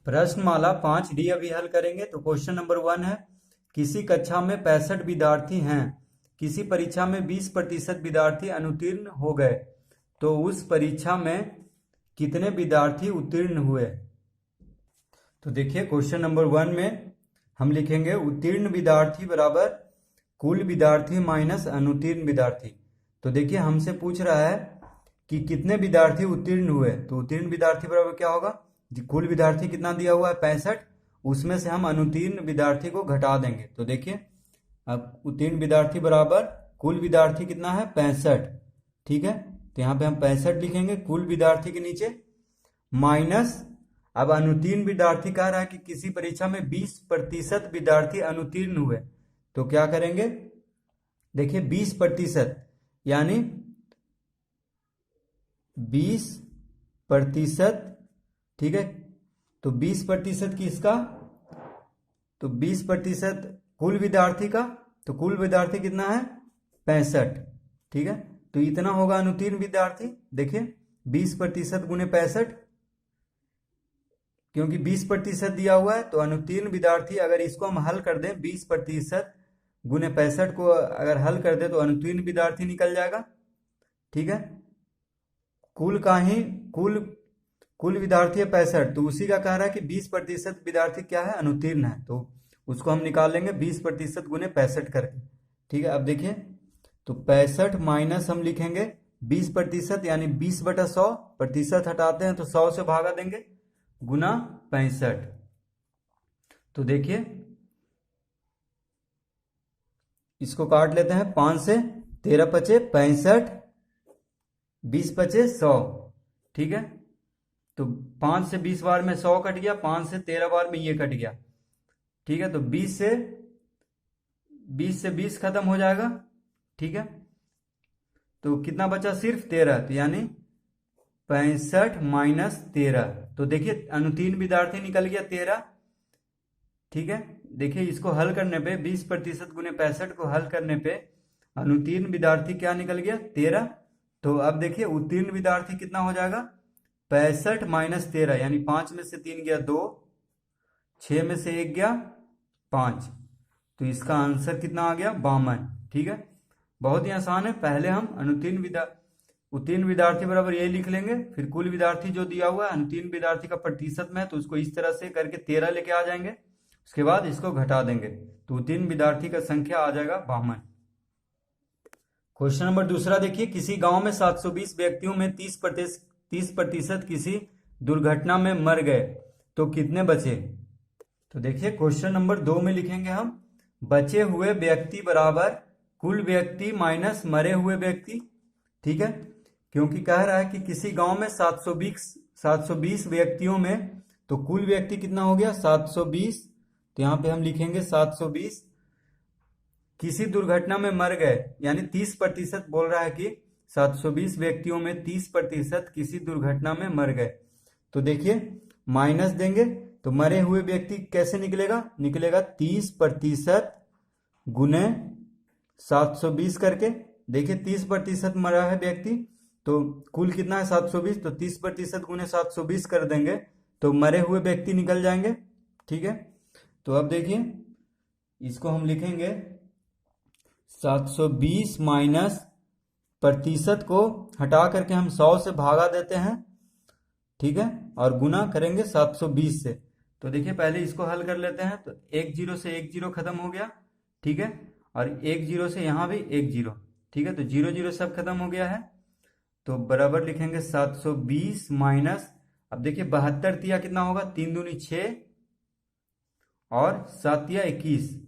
प्रश्नमाला 5D अभी हल करेंगे। तो क्वेश्चन नंबर 1 है, किसी कक्षा में 65 विद्यार्थी हैं, किसी परीक्षा में 20% विद्यार्थी अनुत्तीर्ण हो गए, तो उस परीक्षा में कितने विद्यार्थी उत्तीर्ण हुए। तो देखिए क्वेश्चन नंबर 1 में हम लिखेंगे उत्तीर्ण विद्यार्थी बराबर कुल विद्यार्थी माइनस अनुत्तीर्ण विद्यार्थी। तो देखिए हमसे पूछ रहा है कि कितने विद्यार्थी उत्तीर्ण हुए, तो उत्तीर्ण विद्यार्थी बराबर क्या होगा, कुल विद्यार्थी कितना दिया हुआ है 65, उसमें से हम अनुत्तीर्ण विद्यार्थी को घटा देंगे। तो देखिए अब उत्तीर्ण विद्यार्थी बराबर कुल विद्यार्थी कितना है 65, ठीक है। तो यहाँ पे हम 65 लिखेंगे कुल विद्यार्थी के नीचे, माइनस अब अनुत्तीर्ण विद्यार्थी कह रहा है कि किसी परीक्षा में 20% विद्यार्थी अनुत्तीर्ण हुए, तो क्या करेंगे, देखिए 20% यानी 20%, ठीक है। तो 20% किसका, तो 20% कुल विद्यार्थी का, तो कुल विद्यार्थी कितना है 65, ठीक है। तो इतना होगा अनुत्तीर्ण विद्यार्थी। देखिए 20% गुने 65, क्योंकि 20% दिया हुआ है, तो अनुत्तीर्ण विद्यार्थी अगर इसको हम हल कर दें 20% गुने 65 को अगर हल कर दे तो अनुत्तीर्ण विद्यार्थी निकल जाएगा, ठीक है। कुल का ही कुल विद्यार्थी है 65, तो उसी का कह रहा है कि 20% विद्यार्थी क्या है अनुत्तीर्ण है, तो उसको हम निकाल लेंगे 20% गुने 65 करके, ठीक है। अब देखिए तो 65 माइनस हम लिखेंगे 20% यानी 20/100, प्रतिशत हटाते हैं तो 100 से भागा देंगे, गुना 65। तो देखिए इसको काट लेते हैं, 5 से 13 पचे 65, 20 पचे 100, ठीक है। तो 5 से 20 बार में 100 कट गया, 5 से 13 बार में ये कट गया, ठीक है। तो 20 से 20 खत्म हो जाएगा, ठीक है। तो कितना बचा, सिर्फ 13, तो यानी 65 माइनस 13। तो देखिए अनुत्तीर्ण विद्यार्थी निकल गया 13, ठीक है। देखिए इसको हल करने पे 20% गुने 65 को हल करने पे अनुत्तीर्ण विद्यार्थी क्या निकल गया 13। तो अब देखिए उत्तीर्ण विद्यार्थी कितना हो जाएगा 65 माइनस 13, यानी 5 में से 3 गया 2, 6 में से 1 गया 5, तो इसका आंसर कितना आ गया 52, ठीक है। बहुत ही आसान है। पहले हम उत्तीर्ण विद्यार्थी बराबर यही लिख लेंगे, फिर कुल विद्यार्थी जो दिया हुआ है अनुत्तीर्ण विद्यार्थी का प्रतिशत में, तो उसको इस तरह से करके 13 लेके आ जाएंगे, उसके बाद इसको घटा देंगे, तो उत्तीर्ण विद्यार्थी का संख्या आ जाएगा 52। क्वेश्चन नंबर दूसरा देखिए, किसी गांव में 720 व्यक्तियों में 30% किसी दुर्घटना में मर गए, तो कितने बचे। तो देखिए क्वेश्चन नंबर 2 में लिखेंगे हम बचे हुए व्यक्ति बराबर कुल व्यक्ति माइनस मरे हुए व्यक्ति, ठीक है। क्योंकि कह रहा है कि किसी गांव में 720 व्यक्तियों में, तो कुल व्यक्ति कितना हो गया 720, तो यहां पे हम लिखेंगे 720 किसी दुर्घटना में मर गए, यानी 30% बोल रहा है कि 720 व्यक्तियों में 30% किसी दुर्घटना में मर गए। तो देखिए माइनस देंगे तो मरे हुए व्यक्ति कैसे निकलेगा, निकलेगा 30% गुने 720 करके। देखिए 30% मरा है व्यक्ति, तो कुल कितना है 720, तो 30% गुने 720 कर देंगे तो मरे हुए व्यक्ति निकल जाएंगे, ठीक है। तो अब देखिए इसको हम लिखेंगे 720 माइनस प्रतिशत को हटा करके हम 100 से भागा देते हैं, ठीक है, और गुना करेंगे 720 से। तो देखिए पहले इसको हल कर लेते हैं, तो 1 0 से 1 0 खत्म हो गया, ठीक है, और 1 0 से यहाँ भी 1 0, ठीक है, तो 0 0 सब खत्म हो गया है। तो बराबर लिखेंगे 720 माइनस, अब देखिए 72 तिया कितना होगा, 3 दूनी 6 और 7 तिया 21,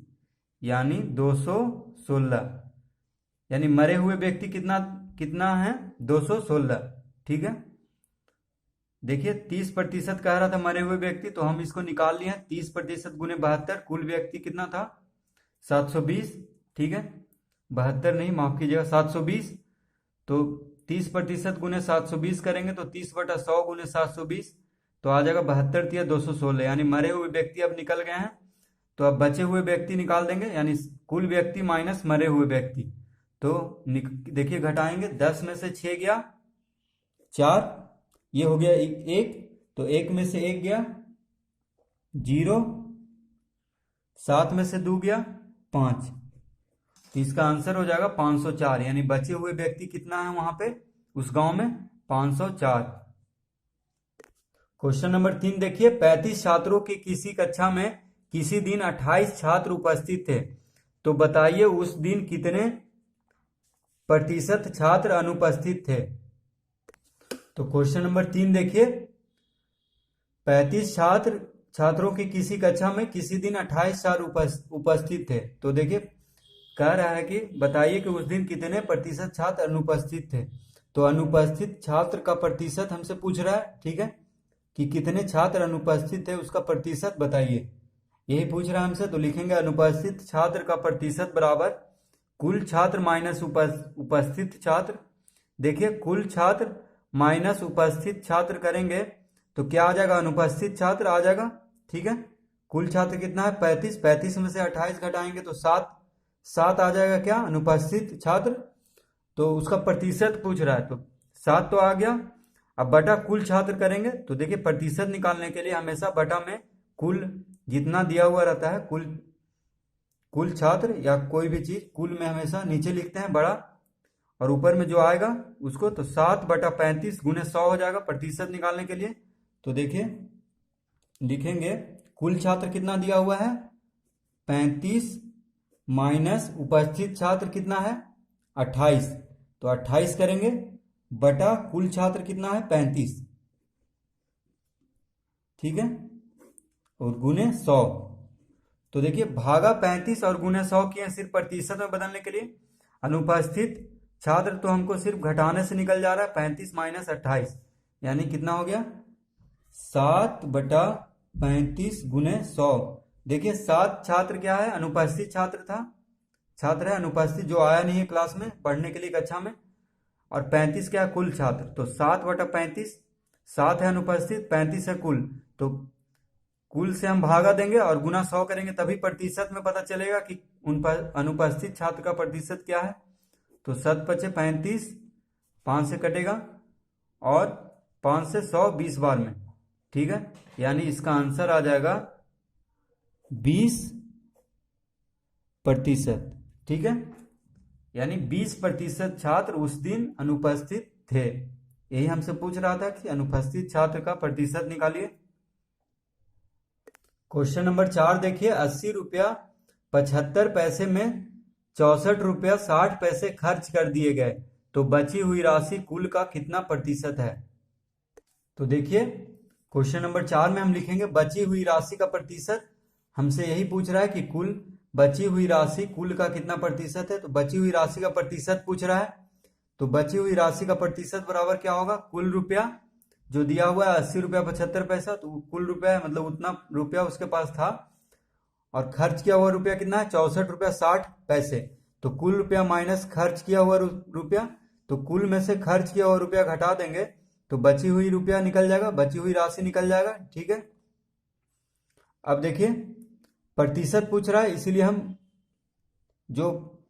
यानी 216, यानी मरे हुए व्यक्ति कितना है 216, ठीक है। देखिए 30% कह रहा था मरे हुए व्यक्ति, तो हम इसको निकाल लिए 30% गुने 72, कुल व्यक्ति कितना था 720, ठीक है, 72 नहीं माफ कीजिएगा 720, तो 30% गुने 720 करेंगे तो 30/100 गुने 720, तो आ जाएगा 72 तिया 216, यानी मरे हुए व्यक्ति अब निकल गए हैं। तो अब बचे हुए व्यक्ति निकाल देंगे, यानी कुल व्यक्ति माइनस मरे हुए व्यक्ति, तो देखिए घटाएंगे, 10 में से 6 गया 4, ये हो गया 1, तो 1 में से 1 गया जीरो, 7 में से 2 गया 5, तो इसका आंसर हो जाएगा 504। यानी बचे हुए व्यक्ति कितना है वहां पे उस गांव में? 504। क्वेश्चन नंबर 3 देखिए, 35 छात्रों की किसी कक्षा में किसी दिन 28 छात्र उपस्थित थे, तो बताइए उस दिन कितने प्रतिशत छात्र अनुपस्थित थे। तो क्वेश्चन नंबर 3 देखिए, 35 छात्रों की किसी कक्षा में किसी दिन 28 छात्र उपस्थित थे, तो देखिए कह रहा है कि बताइए कि उस दिन कितने प्रतिशत छात्र अनुपस्थित थे। तो अनुपस्थित छात्र का प्रतिशत हमसे पूछ रहा है, ठीक है, कि कितने छात्र अनुपस्थित थे उसका प्रतिशत बताइए, यही पूछ रहा है हमसे। तो लिखेंगे अनुपस्थित छात्र का प्रतिशत बराबर कुल छात्र माइनस उपस्थित छात्र। देखिए कुल छात्र माइनस उपस्थित छात्र करेंगे तो क्या आ जाएगा? अनुपस्थित छात्र आ जाएगा, ठीक है। कुल छात्र कितना है? 35, 35 में से 28 घटाएंगे तो 7 आ जाएगा क्या? अनुपस्थित छात्र। तो उसका प्रतिशत पूछ रहा है, तो 7 तो आ गया। अब बटा कुल छात्र करेंगे तो देखिए प्रतिशत निकालने के लिए हमेशा बटा में कुल जितना दिया हुआ रहता है, कुल छात्र या कोई भी चीज कुल में हमेशा नीचे लिखते हैं बड़ा, और ऊपर में जो आएगा उसको, तो 7/35 गुने 100 हो जाएगा प्रतिशत निकालने के लिए। तो देखिए लिखेंगे कुल छात्र कितना दिया हुआ है? 35 माइनस उपस्थित छात्र कितना है? 28, तो 28 करेंगे बटा कुल छात्र कितना है? 35, ठीक है, और गुने 100। तो देखिए भागा 35 और गुने 100 किए सिर्फ प्रतिशत में बदलने के लिए। अनुपस्थित छात्र तो हमको सिर्फ घटाने से निकल जा रहा है, 35 माइनस 28 यानी कितना हो गया? 7/35 गुने 100। देखिए 7 छात्र क्या है? अनुपस्थित छात्र है अनुपस्थित, जो आया नहीं है क्लास में पढ़ने के लिए कक्षा में। और 35 क्या है? कुल छात्र। तो 7/35, 7 है अनुपस्थित, 35 है कुल, तो कुल से हम भागा देंगे और गुना 100 करेंगे, तभी प्रतिशत में पता चलेगा कि उन पर अनुपस्थित छात्र का प्रतिशत क्या है। तो 7×5 = 35, 5 से कटेगा और 5 से 100 20 बार में, ठीक है, यानी इसका आंसर आ जाएगा 20%, ठीक है, यानी 20% छात्र उस दिन अनुपस्थित थे। यही हमसे पूछ रहा था कि अनुपस्थित छात्र का प्रतिशत निकालिए। क्वेश्चन नंबर 4 देखिए, 80 रुपया 75 पैसे में 64 रुपया 60 पैसे खर्च कर दिए गए, तो बची हुई राशि कुल का कितना प्रतिशत है। तो देखिए क्वेश्चन नंबर 4 में हम लिखेंगे बची हुई राशि का प्रतिशत। हमसे यही पूछ रहा है कि कुल बची हुई राशि कुल का कितना प्रतिशत है, तो बची हुई राशि का प्रतिशत पूछ रहा है। तो बची हुई राशि का प्रतिशत बराबर क्या होगा? कुल रुपया जो दिया हुआ है 80 रुपया 75 पैसा, तो कुल रुपया है, मतलब उतना रुपया उसके पास था, और खर्च किया हुआ रुपया कितना है? 64 रुपया 60 पैसे। तो कुल रुपया माइनस खर्च किया हुआ रुपया, तो कुल में से खर्च किया हुआ रुपया घटा देंगे तो बची हुई रुपया निकल जाएगा, बची हुई राशि निकल जाएगा, ठीक है। अब देखिए प्रतिशत पूछ रहा है, इसीलिए हम जो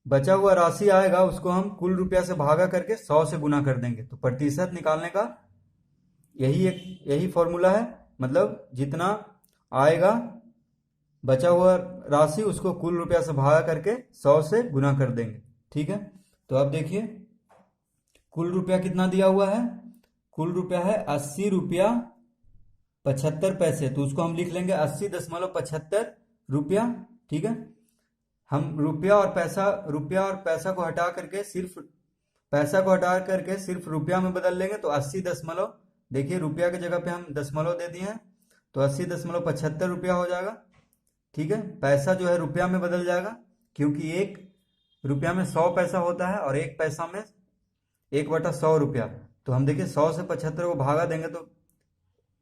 बचा हुआ राशि आएगा उसको हम कुल रुपया से भागा करके 100 से गुना कर देंगे। तो प्रतिशत निकालने का यही फॉर्मूला है, मतलब जितना आएगा बचा हुआ राशि उसको कुल रुपया से भागा करके 100 से गुना कर देंगे, ठीक है। तो अब देखिए कुल रुपया कितना दिया हुआ है? कुल रुपया है 80 रुपया 75 पैसे, तो उसको हम लिख लेंगे 80.75 रुपया, ठीक है। हम रुपया और पैसा को हटा करके सिर्फ रुपया में बदल लेंगे, तो 80 दशमलव, देखिए रुपया की जगह पे हम दशमलव दे दिए हैं, तो 80.75 रुपया हो जाएगा, ठीक है। पैसा जो है रुपया में बदल जाएगा, क्योंकि 1 रुपया में 100 पैसा होता है और 1 पैसा में 1/100 रुपया। तो हम देखिए 100 से 75 को भागा देंगे तो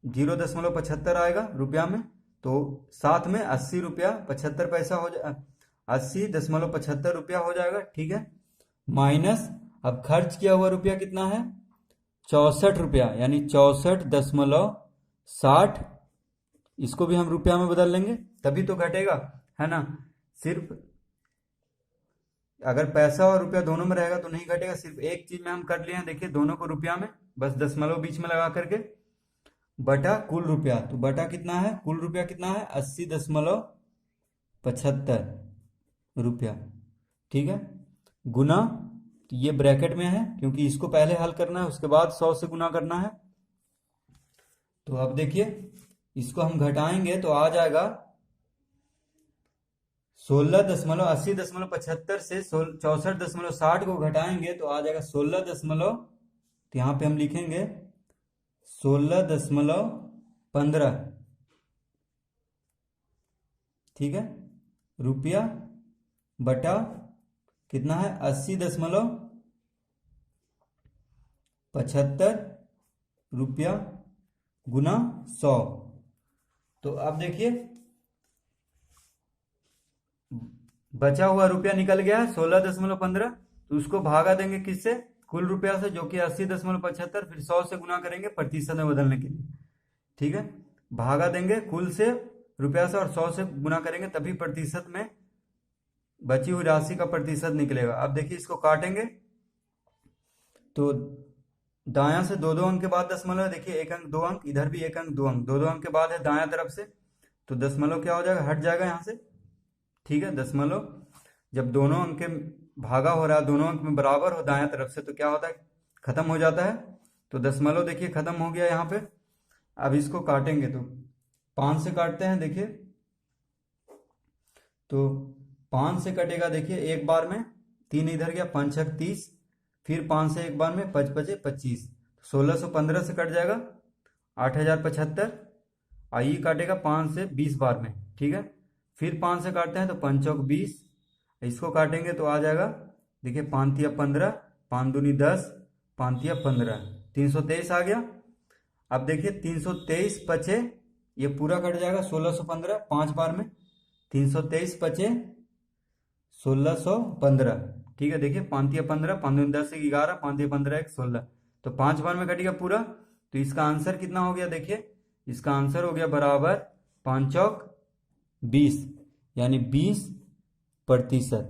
0.75 आएगा रुपया में, तो साथ में 80 रुपया 75 पैसा हो जाए, 80.75 रुपया हो जाएगा, ठीक है। माइनस अब खर्च किया हुआ रुपया कितना है? 64 रुपया, यानी 64.60, इसको भी हम रुपया में बदल लेंगे तभी तो घटेगा, है ना। सिर्फ अगर पैसा और रुपया दोनों में रहेगा तो नहीं घटेगा, सिर्फ एक चीज में हम कर लिए हैं, देखिए दोनों को रुपया में, बस दशमलव बीच में लगा करके, बटा कुल रुपया, तो बटा कितना है, कुल रुपया कितना है 80.75 रुपया, ठीक है, गुना, तो ये ब्रैकेट में है क्योंकि इसको पहले हल करना है उसके बाद 100 से गुना करना है। तो अब देखिए इसको हम घटाएंगे तो आ जाएगा 16.80.75 से 64.60 को घटाएंगे तो आ जाएगा 16 तो यहाँ पे हम लिखेंगे 16.15, ठीक है, रुपया बटा कितना है 80.75 रुपया गुना 100। तो अब देखिए बचा हुआ रुपया निकल गया है 16.15, तो उसको भागा देंगे किससे, कुल रुपया से, जो कि 80.75, फिर 100 से गुना करेंगे प्रतिशत में बदलने के लिए, ठीक है, भागा देंगे कुल से रुपया से और 100 से गुना करेंगे तभी प्रतिशत में बची हुई राशि का प्रतिशत निकलेगा। अब देखिए इसको काटेंगे तो दायां से दो दो अंक के बाद दशमलव, देखिए एक अंक दो अंक, इधर भी एक अंक दो अंक, दो दो अंक के बाद है दायां तरफ से, तो दशमलव क्या हो जाएगा, हट जाएगा यहाँ से, ठीक है, दशमलव जब दोनों अंक के भागा हो रहा है, दोनों अंक में बराबर हो दायां तरफ से, तो क्या होता है, खत्म हो जाता है, तो दशमलव देखिए खत्म हो गया यहाँ पे। अब इसको काटेंगे तो 5 से काटते हैं, देखिए तो 5 से कटेगा, देखिए एक बार में 3 इधर गया, 5 छक 30, फिर 5 से एक बार में 5 पचे 25, 1615 से कट जाएगा 8075, आई काटेगा 5 से 20 बार में, ठीक है, फिर 5 से काटते हैं तो 5 चौक 20, इसको काटेंगे तो आ जाएगा, देखिए 5 तिया 15, 5 दूनी 10, 5 तिया 15, 323 आ गया। अब देखिए 323 पचे, ये पूरा कट जाएगा 1615 5 बार में, 323 पचे 1615, ठीक है, देखिए 5 तिया 15, 5 दूनी 10 एक 11, 5 तिया 15 एक 16, तो 5 बार में कट गया पूरा, तो इसका आंसर कितना हो गया, देखिए इसका आंसर हो गया बराबर 5 चौक 20, यानी 20%,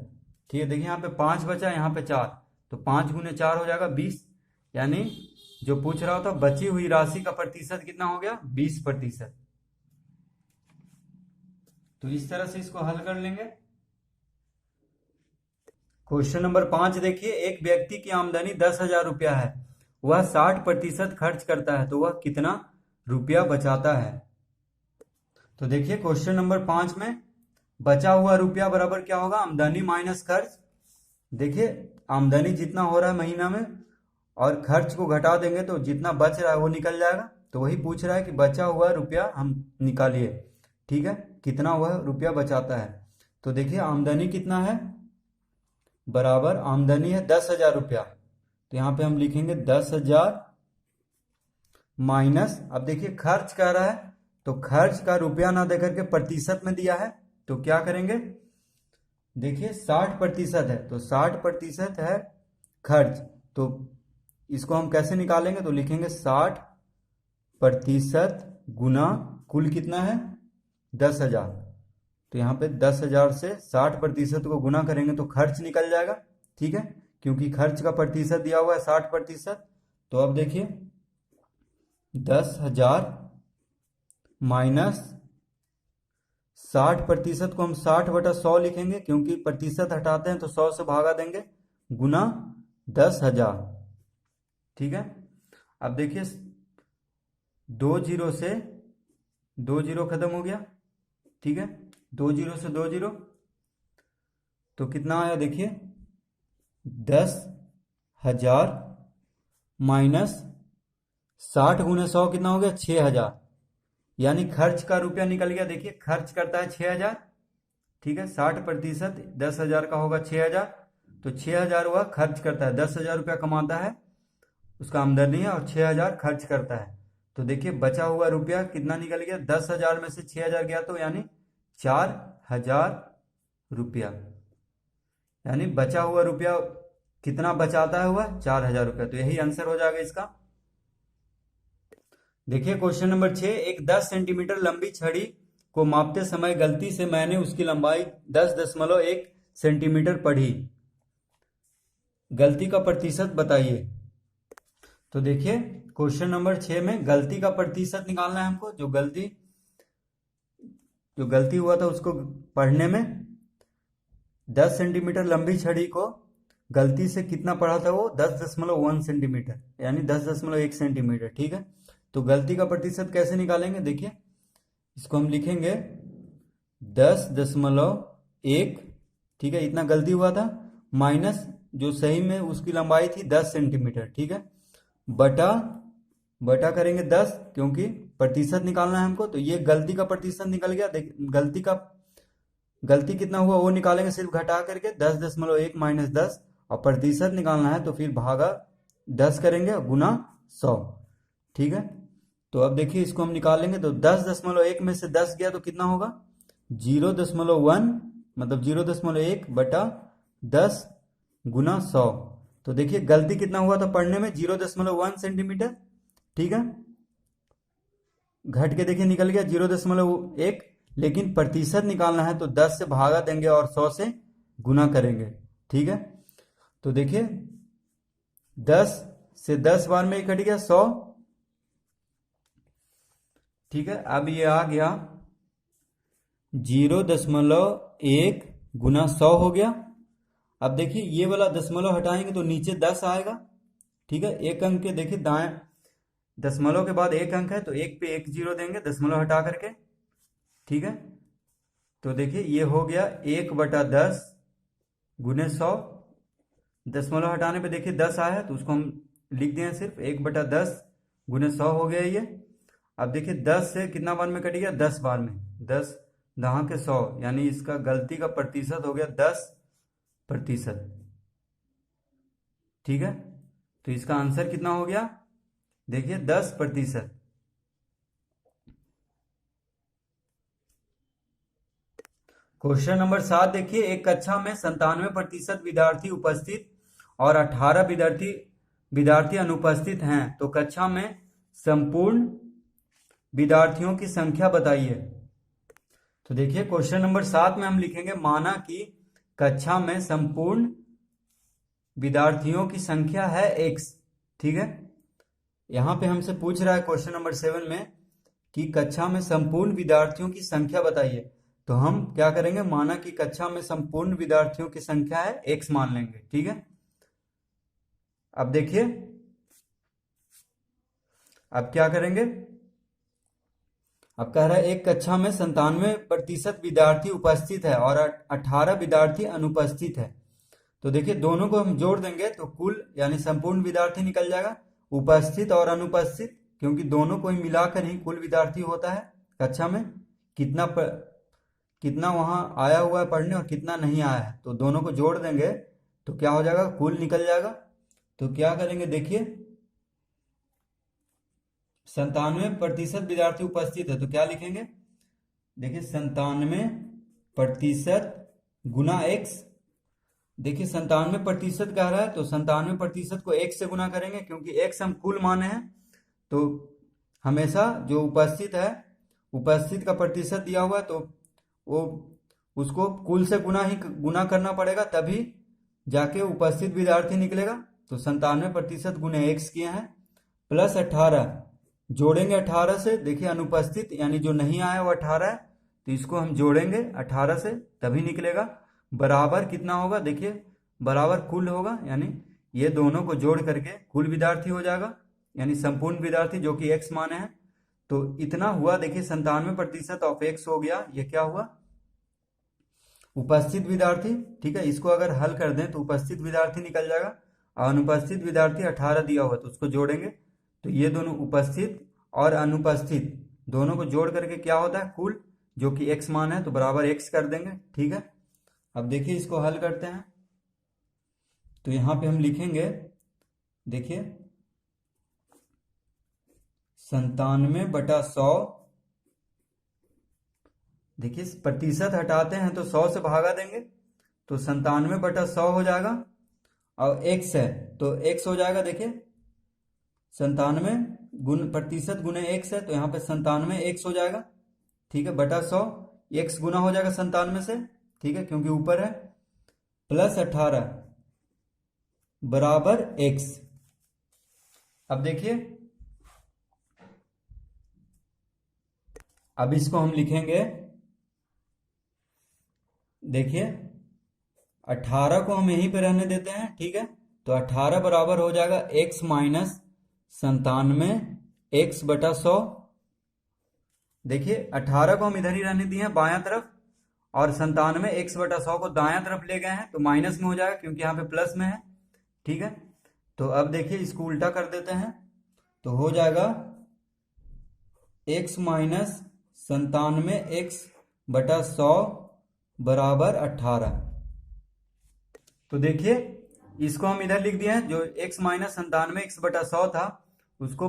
ठीक है, देखिए यहाँ पे 5 बचा, यहाँ पे 4, तो 5 गुने 4 हो जाएगा 20, यानी जो पूछ रहा था बची हुई राशि का प्रतिशत कितना हो गया 20%। तो इस तरह से इसको हल कर लेंगे। क्वेश्चन नंबर 5 देखिए, एक व्यक्ति की आमदनी 10,000 रुपया है, वह 60% खर्च करता है तो वह कितना रुपया बचाता है। तो देखिए क्वेश्चन नंबर 5 में बचा हुआ रुपया बराबर क्या होगा, आमदनी माइनस खर्च, देखिए आमदनी जितना हो रहा है महीना में और खर्च को घटा देंगे तो जितना बच रहा है वो निकल जाएगा, तो वही पूछ रहा है कि बचा हुआ रुपया हम निकालिए, ठीक है, कितना वह रुपया बचाता है। तो देखिए आमदनी कितना है, बराबर आमदनी है 10,000 रुपया, तो यहाँ पे हम लिखेंगे 10,000 माइनस, अब देखिए खर्च कह रहा है तो खर्च का रुपया ना देकर के प्रतिशत में दिया है, तो क्या करेंगे, देखिए 60% है तो 60% है खर्च, तो इसको हम कैसे निकालेंगे, तो लिखेंगे 60% गुना कुल कितना है 10,000, तो यहाँ पे 10,000 से 60% को गुना करेंगे तो खर्च निकल जाएगा, ठीक है, क्योंकि खर्च का प्रतिशत दिया हुआ है 60%। तो अब देखिए 10,000 माइनस 60% को हम 60/100 लिखेंगे, क्योंकि प्रतिशत हटाते हैं तो 100 से भागा देंगे, गुना 10,000, ठीक है। अब देखिए 2 जीरो से 2 जीरो खत्म हो गया, ठीक है, 2 जीरो से 2 जीरो, तो कितना आया देखिए 10,000 माइनस 60 गुने 100 कितना हो गया 6,000, यानी खर्च का रुपया निकल गया, देखिए खर्च करता है 6,000, ठीक है, 60% 10,000 का होगा 6,000, तो 6,000 वह खर्च करता है, 10,000 रुपया कमाता है, उसका आमदनी है और 6,000 खर्च करता है, तो देखिए बचा हुआ रुपया कितना निकल गया, 10,000 में से 6,000 गया तो यानी 4,000 रुपया, यानी बचा हुआ रुपया कितना बचाता है हुआ 4,000 रुपया, तो यही आंसर हो जाएगा इसका। देखिए क्वेश्चन नंबर 6, एक 10 सेंटीमीटर लंबी छड़ी को मापते समय गलती से मैंने उसकी लंबाई 10.1 सेंटीमीटर पढ़ी, गलती का प्रतिशत बताइए। तो देखिए क्वेश्चन नंबर 6 में गलती का प्रतिशत निकालना है हमको। जो गलती हुआ था उसको पढ़ने में 10 सेंटीमीटर लंबी छड़ी को गलती से कितना पड़ा था वो 10.1 सेंटीमीटर यानी 10.1 सेंटीमीटर। ठीक है, तो गलती का प्रतिशत कैसे निकालेंगे देखिए, इसको हम लिखेंगे 10.1, ठीक है, इतना गलती हुआ था, माइनस जो सही में उसकी लंबाई थी 10 सेंटीमीटर। ठीक है, बटा करेंगे 10 क्योंकि प्रतिशत निकालना है हमको। तो ये गलती का प्रतिशत निकल गया। गलती कितना हुआ वो निकालेंगे सिर्फ घटा करके 10.1 माइनस 10, और प्रतिशत निकालना है तो फिर भागा 10 करेंगे गुना 100। ठीक है, तो अब देखिए इसको हम निकालेंगे तो 10.1 में से 10 गया तो कितना होगा 0.1, मतलब 0.1 बटा 10 गुना 100। तो देखिए गलती कितना हुआ था पढ़ने में 0.1 सेंटीमीटर। ठीक है, घट के देखिए निकल गया 0.1, लेकिन प्रतिशत निकालना है तो 10 से भागा देंगे और 100 से गुना करेंगे। ठीक है, तो देखिए 10 से 10 बार में कट गया 100। ठीक है, अब ये आ गया 0.1 गुना 100 हो गया। अब देखिए ये वाला दशमलव हटाएंगे तो नीचे 10 आएगा। ठीक है, एक अंक के देखिए दाएं दशमलव के बाद एक अंक है तो एक पे एक जीरो देंगे दशमलव हटा करके। ठीक है, तो देखिए ये हो गया 1/10 गुने 100। दशमलव हटाने पे देखिए 10 आया तो उसको हम लिख दिए सिर्फ 1/10 गुने 100 हो गया ये। अब देखिए 10 से कितना बार में कट गया 10 बार में, 10 दहा के 100, यानी इसका गलती का प्रतिशत हो गया 10%। ठीक है, तो इसका आंसर कितना हो गया देखिए 10%। क्वेश्चन नंबर 7 देखिए, एक कक्षा में 97% विद्यार्थी उपस्थित और 18 विद्यार्थी अनुपस्थित हैं, तो कक्षा में संपूर्ण विद्यार्थियों की संख्या बताइए। तो देखिए क्वेश्चन नंबर 7 में हम लिखेंगे माना कि कक्षा में संपूर्ण विद्यार्थियों की संख्या है x। ठीक है, यहां पे हमसे पूछ रहा है क्वेश्चन नंबर 7 में कि कक्षा में संपूर्ण विद्यार्थियों की संख्या बताइए। तो हम क्या करेंगे, माना कि कक्षा में संपूर्ण विद्यार्थियों की संख्या है x मान लेंगे। ठीक है, अब देखिए अब क्या करेंगे, अब कह रहा है एक कक्षा में 97% विद्यार्थी उपस्थित है और 18 विद्यार्थी अनुपस्थित है। तो देखिए दोनों को हम जोड़ देंगे तो कुल यानी संपूर्ण विद्यार्थी निकल जाएगा, उपस्थित और अनुपस्थित, क्योंकि दोनों को ही मिलाकर ही कुल विद्यार्थी होता है। कक्षा में कितना वहां आया हुआ है पढ़ने और कितना नहीं आया है, तो दोनों को जोड़ देंगे तो क्या हो जाएगा, कुल निकल जाएगा। तो क्या करेंगे देखिए 97% विद्यार्थी उपस्थित है तो क्या लिखेंगे, देखिए 97% गुना x। देखिए 97% कह रहा है तो 97% को x से गुना करेंगे, क्योंकि x हम कुल माने हैं। तो हमेशा जो उपस्थित है, उपस्थित का प्रतिशत दिया हुआ है तो वो उसको कुल से गुना करना पड़ेगा, तभी जाके उपस्थित विद्यार्थी निकलेगा। तो 97% गुने x किए हैं, प्लस 18 जोड़ेंगे 18 से। देखिए अनुपस्थित यानी जो नहीं आया वो 18 है, तो इसको हम जोड़ेंगे 18 से तभी निकलेगा। बराबर कितना होगा, देखिए बराबर कुल होगा, यानी ये दोनों को जोड़ करके कुल विद्यार्थी हो जाएगा, यानी संपूर्ण विद्यार्थी जो कि x माने हैं। तो इतना हुआ, देखिए 97% ऑफ x हो गया, ये क्या हुआ उपस्थित विद्यार्थी। ठीक है, इसको अगर हल कर दें तो उपस्थित विद्यार्थी निकल जाएगा, और अनुपस्थित विद्यार्थी 18 दिया हुआ तो उसको जोड़ेंगे तो ये दोनों उपस्थित और अनुपस्थित दोनों को जोड़ करके क्या होता है कुल, जो कि x मान है तो बराबर x कर देंगे। ठीक है, अब देखिए इसको हल करते हैं तो यहां पे हम लिखेंगे, देखिए 97/100, देखिए प्रतिशत हटाते हैं तो 100 से भागा देंगे तो 97/100 हो जाएगा, और x है तो x हो जाएगा, देखिए 97 प्रतिशत गुने x है तो यहाँ पे 97x हो जाएगा। ठीक है, बटा 100, x गुना हो जाएगा 97 से। ठीक है, क्योंकि ऊपर है, प्लस 18 बराबर x। अब देखिए अब इसको हम लिखेंगे, देखिए 18 को हम यहीं पे रहने देते हैं, ठीक है। तो 18 बराबर हो जाएगा x माइनस 97 x बटा 100। देखिए 18 को हम इधर ही रहने दिए हैं बायां तरफ, और 97 x बटा 100 को दायां तरफ ले गए हैं, तो माइनस में हो जाएगा क्योंकि यहाँ पे प्लस में है, ठीक है। तो अब देखिए इसको उल्टा कर देते हैं, तो हो जाएगा x माइनस 97 x बटा 100 बराबर 18। तो देखिए इसको हम इधर लिख दिए हैं, जो x माइनस 97 x बटा 100 था उसको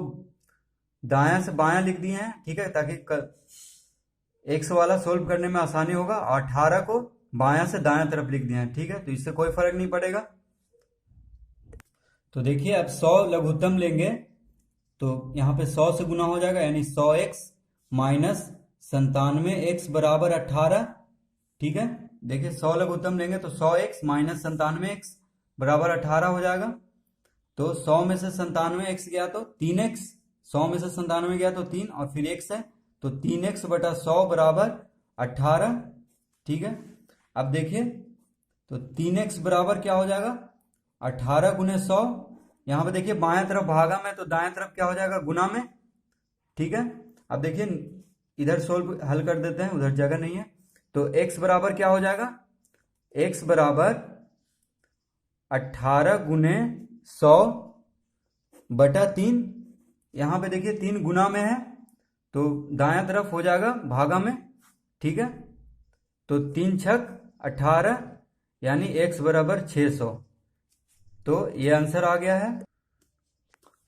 दायां से बायां लिख दिए हैं, ठीक है, ताकि x वाला सोल्व करने में आसानी होगा। और 18 को बायां से दायां तरफ लिख दिए हैं, ठीक है, तो इससे कोई फर्क नहीं पड़ेगा। तो देखिए अब 100 लघुत्तम लेंगे तो यहाँ पे 100 से गुना हो जाएगा, यानी 100x माइनस 97 x बराबर 18, ठीक है। देखिए 100 लघुत्तम लेंगे तो 100x माइनस 97 x बराबर 18 हो जाएगा। तो 100 में से 97 x गया तो 3x, 100 में से 97 गया तो 3 और फिर x है, तो 3x बटा 100 बराबर 18, ठीक है। अब देखिए तो 3x बराबर क्या हो जाएगा, 18 गुने 100। यहाँ पे देखिए बाएं तरफ भागा में, तो दाएं तरफ क्या हो जाएगा, गुना में, ठीक है। अब देखिए इधर सोल्व हल कर देते हैं, उधर जगह नहीं है। तो x बराबर क्या हो जाएगा, x बराबर 18 गुने 100 बटा 3। यहाँ पे देखिए 3 गुना में है, तो दायां तरफ हो जाएगा भागा में, ठीक है। तो 3 छक 18, यानी x बराबर 600। तो ये आंसर आ गया है।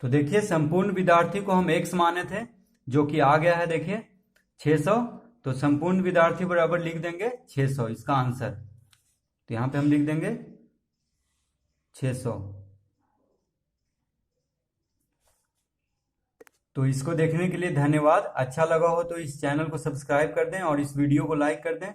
तो देखिए संपूर्ण विद्यार्थी को हम x माने थे, जो कि आ गया है, देखिए 600। तो संपूर्ण विद्यार्थी बराबर लिख देंगे 600 इसका आंसर। तो यहाँ पे हम लिख देंगे 600। तो इसको देखने के लिए धन्यवाद। अच्छा लगा हो तो इस चैनल को सब्सक्राइब कर दें और इस वीडियो को लाइक कर दें।